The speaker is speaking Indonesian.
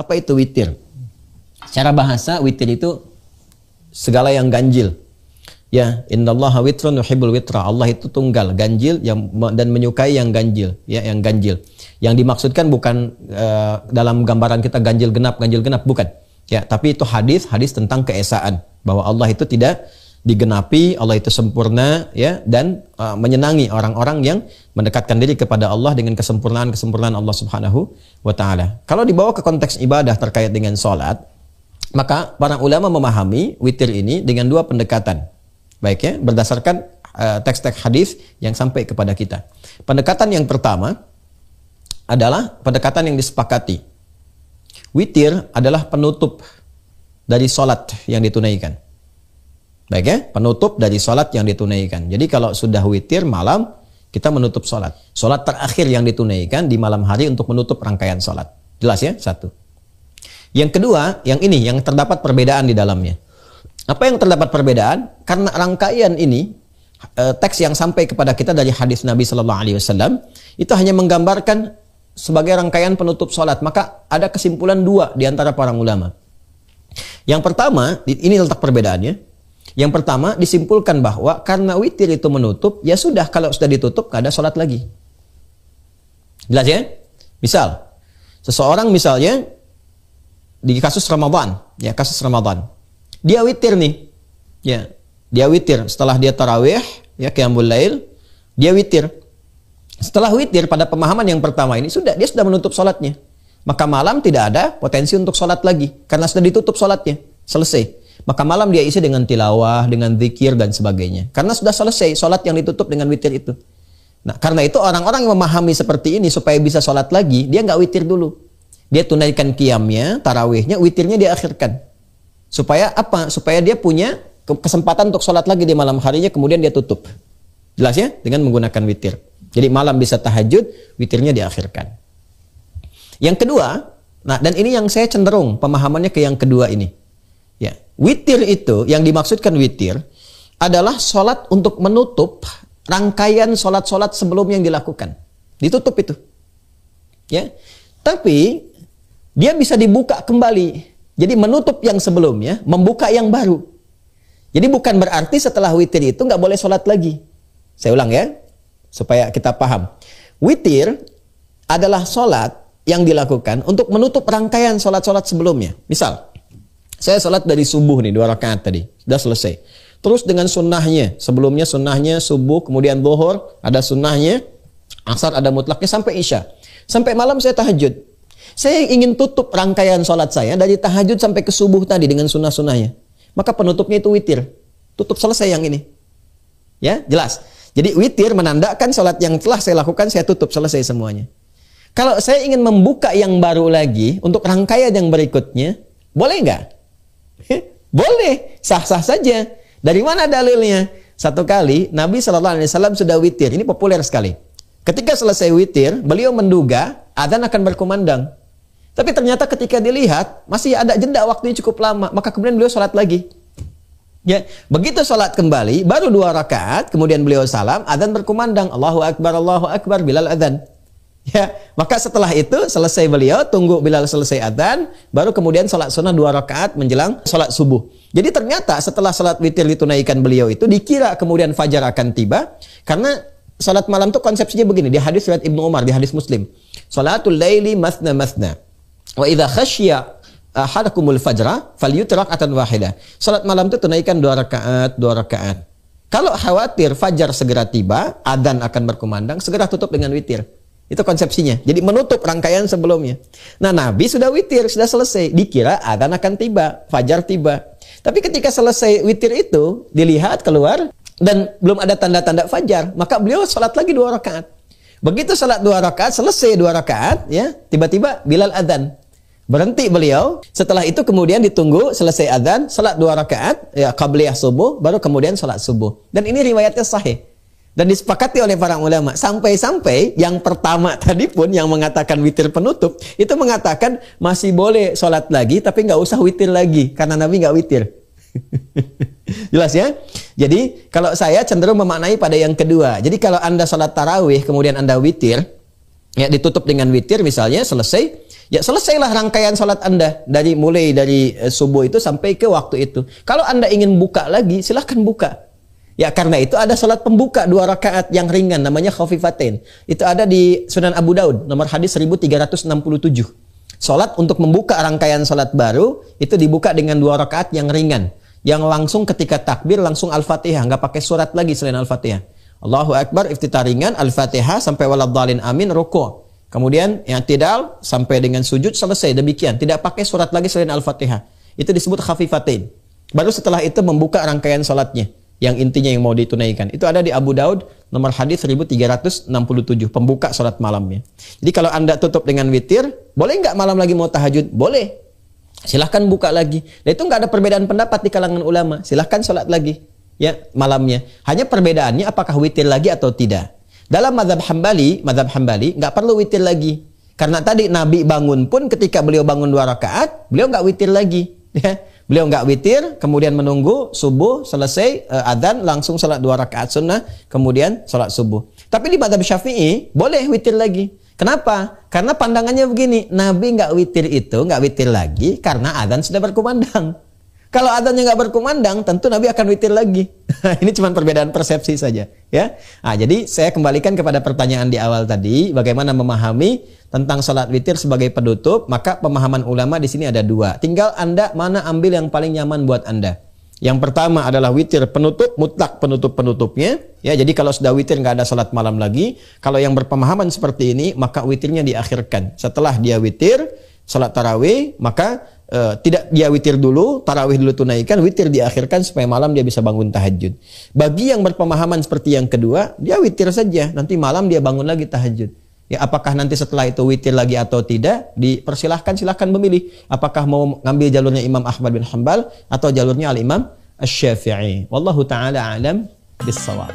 Apa itu witir? Secara bahasa, witir itu segala yang ganjil. Ya, innallaha witrun yuhibbul witra. Allah itu tunggal, ganjil dan menyukai yang ganjil, ya, yang ganjil. Yang dimaksudkan bukan dalam gambaran kita ganjil genap, bukan. Ya, tapi itu hadis tentang keesaan, bahwa Allah itu tidak digenapi, Allah itu sempurna, ya, dan menyenangi orang-orang yang mendekatkan diri kepada Allah dengan kesempurnaan Allah Subhanahu wa taala. Kalau dibawa ke konteks ibadah terkait dengan salat, maka para ulama memahami witir ini dengan dua pendekatan. Baik ya, berdasarkan teks-teks hadis yang sampai kepada kita. Pendekatan yang pertama adalah pendekatan yang disepakati. Witir adalah penutup dari salat yang ditunaikan. Baik ya, penutup dari salat yang ditunaikan. Jadi kalau sudah witir malam, kita menutup salat. Salat terakhir yang ditunaikan di malam hari untuk menutup rangkaian salat. Jelas ya? Satu. Yang kedua, yang ini yang terdapat perbedaan di dalamnya. Apa yang terdapat perbedaan? Karena rangkaian ini, teks yang sampai kepada kita dari hadis Nabi Sallallahu Alaihi Wasallam itu hanya menggambarkan sebagai rangkaian penutup salat. Maka ada kesimpulan dua di antara para ulama. Yang pertama, ini letak perbedaannya. Yang pertama disimpulkan bahwa karena witir itu menutup, ya sudah, kalau sudah ditutup gak ada salat lagi. Jelas ya? Misal, seseorang misalnya di kasus Ramadan, ya kasus Ramadan. Dia witir nih, ya, dia witir setelah dia tarawih, ya qiyamul lail, dia witir. Setelah witir pada pemahaman yang pertama ini dia sudah menutup salatnya. Maka malam tidak ada potensi untuk salat lagi karena sudah ditutup salatnya, selesai. Maka malam dia isi dengan tilawah, dengan zikir dan sebagainya. Karena sudah selesai salat yang ditutup dengan witir itu. Nah, karena itu orang-orang yang memahami seperti ini supaya bisa salat lagi, dia nggak witir dulu. Dia tunaikan qiyamnya, tarawihnya, witirnya dia akhirkan. Supaya apa? Supaya dia punya kesempatan untuk sholat lagi di malam harinya, kemudian dia tutup. Jelas ya? Dengan menggunakan witir. Jadi malam bisa tahajud, witirnya diakhirkan. Yang kedua, nah dan ini yang saya cenderung pemahamannya ke yang kedua ini. Ya, witir itu, yang dimaksudkan witir, adalah sholat untuk menutup rangkaian sholat-sholat sebelum yang dilakukan. Ditutup itu. Ya, tapi dia bisa dibuka kembali. Jadi menutup yang sebelumnya, membuka yang baru. Jadi bukan berarti setelah witir itu nggak boleh sholat lagi. Saya ulang ya, supaya kita paham. Witir adalah sholat yang dilakukan untuk menutup rangkaian sholat-sholat sebelumnya. Misal, saya sholat dari subuh nih, 2 rakaat tadi, sudah selesai. Terus dengan sunnahnya, sebelumnya sunnahnya subuh, kemudian zuhur, ada sunnahnya, asar ada mutlaknya, sampai isya. Sampai malam saya tahajud. Saya ingin tutup rangkaian sholat saya dari tahajud sampai ke subuh tadi dengan sunnah-sunnahnya. Maka penutupnya itu witir. Tutup selesai yang ini. Ya, jelas. Jadi witir menandakan sholat yang telah saya lakukan, saya tutup selesai semuanya. Kalau saya ingin membuka yang baru lagi untuk rangkaian yang berikutnya, boleh nggak? Boleh, sah-sah saja. Dari mana dalilnya? Satu kali Nabi SAW sudah witir. Ini populer sekali. Ketika selesai witir, beliau menduga adzan akan berkumandang. Tapi ternyata ketika dilihat, masih ada jeda waktunya cukup lama. Maka kemudian beliau sholat lagi. Ya, begitu sholat kembali, baru 2 rakaat, kemudian beliau salam, adzan berkumandang. Allahu Akbar, Bilal adzan. Ya, maka setelah itu selesai beliau, tunggu Bilal selesai adzan, baru kemudian sholat sunnah 2 rakaat menjelang sholat subuh. Jadi ternyata setelah sholat witir ditunaikan beliau itu, dikira kemudian fajar akan tiba, karena sholat malam itu konsepsinya begini, di hadis riwayat Ibnu Umar, di hadis Muslim. Sholatul laili masna masna. Wa idza khasyiya ahadakumul fajra falyutir rak'atan wahidah. Salat malam itu tunaikan 2 rakaat. Kalau khawatir fajar segera tiba, adzan akan berkumandang, segera tutup dengan witir. Itu konsepsinya. Jadi menutup rangkaian sebelumnya. Nah, Nabi sudah witir, sudah selesai. Dikira adzan akan tiba, fajar tiba. Tapi ketika selesai witir itu, dilihat keluar dan belum ada tanda-tanda fajar, maka beliau salat lagi 2 rakaat. Begitu salat 2 rakaat, selesai 2 rakaat, ya, tiba-tiba Bilal adzan. Berhenti beliau, setelah itu kemudian ditunggu selesai adzan, salat 2 rakaat, ya qabliyah subuh, baru kemudian salat subuh. Dan ini riwayatnya sahih. Dan disepakati oleh para ulama. Sampai-sampai yang pertama tadi pun yang mengatakan witir penutup, itu mengatakan masih boleh salat lagi, tapi nggak usah witir lagi, karena Nabi nggak witir. Jelas ya? Jadi kalau saya cenderung memaknai pada yang kedua. Jadi kalau Anda salat tarawih, kemudian Anda witir, Ya, ditutup dengan witir misalnya, selesai. Ya, selesailah rangkaian salat Anda mulai dari subuh itu sampai ke waktu itu. Kalau Anda ingin buka lagi, silahkan buka. Ya, karena itu ada salat pembuka 2 rakaat yang ringan namanya khafifatain. Itu ada di Sunan Abu Daud nomor hadis 1367. Salat untuk membuka rangkaian salat baru itu dibuka dengan 2 rakaat yang ringan, yang langsung ketika takbir langsung Al-Fatihah, nggak pakai surat lagi selain Al-Fatihah. Allahu Akbar, iftitah ringan, Al-Fatihah sampai waladhdallin amin, ruku'. Kemudian i'tidal sampai dengan sujud, selesai. Demikian, tidak pakai surat lagi selain Al-Fatihah. Itu disebut khafifatain. Baru setelah itu membuka rangkaian salatnya yang intinya yang mau ditunaikan. Itu ada di Abu Daud nomor hadis 1367, pembuka salat malamnya. Jadi kalau Anda tutup dengan witir, boleh nggak malam lagi mau tahajud? Boleh. Silahkan buka lagi. Dan itu nggak ada perbedaan pendapat di kalangan ulama. Silahkan salat lagi ya malamnya. Hanya perbedaannya apakah witir lagi atau tidak. Dalam mazhab Hambali nggak perlu witir lagi. Karena tadi Nabi bangun pun ketika beliau bangun 2 rakaat, beliau nggak witir lagi. Ya. Beliau nggak witir, kemudian menunggu subuh selesai adzan langsung salat 2 rakaat sunnah, kemudian salat subuh. Tapi di mazhab Syafi'i boleh witir lagi. Kenapa? Karena pandangannya begini, Nabi nggak witir lagi karena adzan sudah berkumandang. Kalau adzannya nggak berkumandang, tentu Nabi akan witir lagi. Ini cuma perbedaan persepsi saja, ya. Nah, jadi saya kembalikan kepada pertanyaan di awal tadi, bagaimana memahami tentang salat witir sebagai penutup. Maka pemahaman ulama di sini ada 2. Tinggal Anda mana ambil yang paling nyaman buat Anda. Yang pertama adalah witir penutup, mutlak penutup-penutupnya. Ya, jadi kalau sudah witir nggak ada salat malam lagi. Kalau yang berpemahaman seperti ini, maka witirnya diakhirkan. Setelah dia witir, salat tarawih, maka tidak dia witir dulu, tarawih dulu tunaikan, witir diakhirkan supaya malam dia bisa bangun tahajud. Bagi yang berpemahaman seperti yang kedua, dia witir saja, nanti malam dia bangun lagi tahajud. Ya, apakah nanti setelah itu witir lagi atau tidak, silahkan memilih. Apakah mau ngambil jalurnya Imam Ahmad bin Hanbal atau jalurnya Al-Imam Asy-Syafi'i. Wallahu ta'ala a'lam bis-shawab.